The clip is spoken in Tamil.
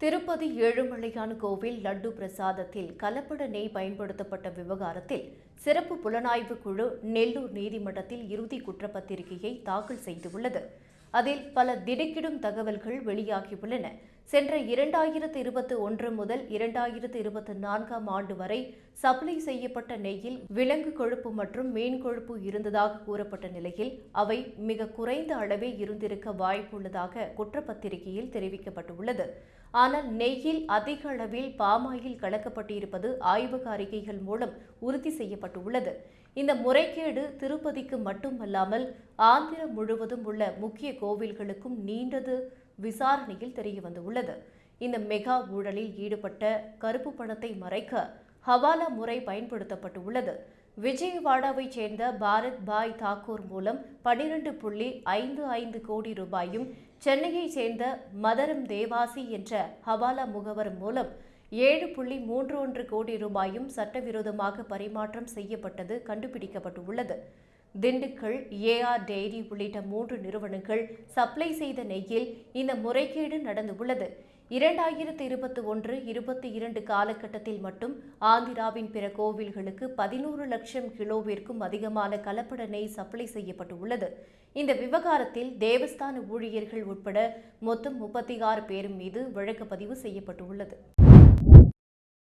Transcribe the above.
திருப்பதி ஏழுமலையான் கோவில் லட்டு பிரசாதத்தில் கலப்பட நெய் பயன்படுத்தப்பட்ட விவகாரத்தில் சிறப்பு புலனாய்வு குழு நெல்லூர் நீதிமன்றத்தில் இறுதி குற்றப்பத்திரிகையை தாக்கல் செய்துள்ளது. அதில் பல திடுக்கிடும் தகவல்கள் வெளியாகியுள்ளன. சென்ற 2021 முதல் 2024 ஆண்டு வரை சப்ளை செய்யப்பட்ட நெய்யில் விலங்கு கொழுப்பு மற்றும் மீன் கொழுப்பு இருந்ததாக கூறப்பட்ட நிலையில் அவை மிக குறைந்த அளவே இருந்திருக்க வாய்ப்புள்ளதாக குற்றப்பத்திரிகையில் தெரிவிக்கப்பட்டுள்ளது. ஆனால் நெய்யில் அதிக அளவில் பாமாயில் கலக்கப்பட்டிருப்பது ஆய்வக அறிக்கைகள் மூலம் உறுதி செய்யப்பட்டுள்ளது. இந்த முறைகேடு திருப்பதிக்கு மட்டுமல்லாமல் ஆந்திரம் முழுவதும் உள்ள முக்கிய கோவில்களுக்கும் நீண்டது விசாரணையில் தெரியவந்துள்ளது. இந்த மெகா ஊழலில் ஈடுபட்ட கருப்பு பணத்தை மறைக்க ஹவாலா முறை பயன்படுத்தப்பட்டுள்ளது. விஜயவாடாவைச் சேர்ந்த பாரத் பாய் தாக்கூர் மூலம் 12.55 கோடி ரூபாயும், சென்னையைச் சேர்ந்த மதரம் தேவாசி என்ற ஹவாலா முகவர் மூலம் 7.31 கோடி ரூபாயும் சட்டவிரோதமாக பரிமாற்றம் செய்யப்பட்டது கண்டுபிடிக்கப்பட்டுள்ளது. திண்டுக்கல் ஏஆர் டெய்ரி உள்ளிட்ட 3 நிறுவனங்கள் சப்ளை செய்த நெய்யில் இந்த முறைகேடு நடந்துள்ளது. 2021-22 காலகட்டத்தில் மட்டும் ஆந்திராவின் பிற கோவில்களுக்கு 11 லட்சம் கிலோவிற்கும் அதிகமான கலப்பட நெய் சப்ளை செய்யப்பட்டுள்ளது. இந்த விவகாரத்தில் தேவஸ்தான ஊழியர்கள் உட்பட மொத்தம் 36 பேர் மீது வழக்கு பதிவு செய்யப்பட்டுள்ளது.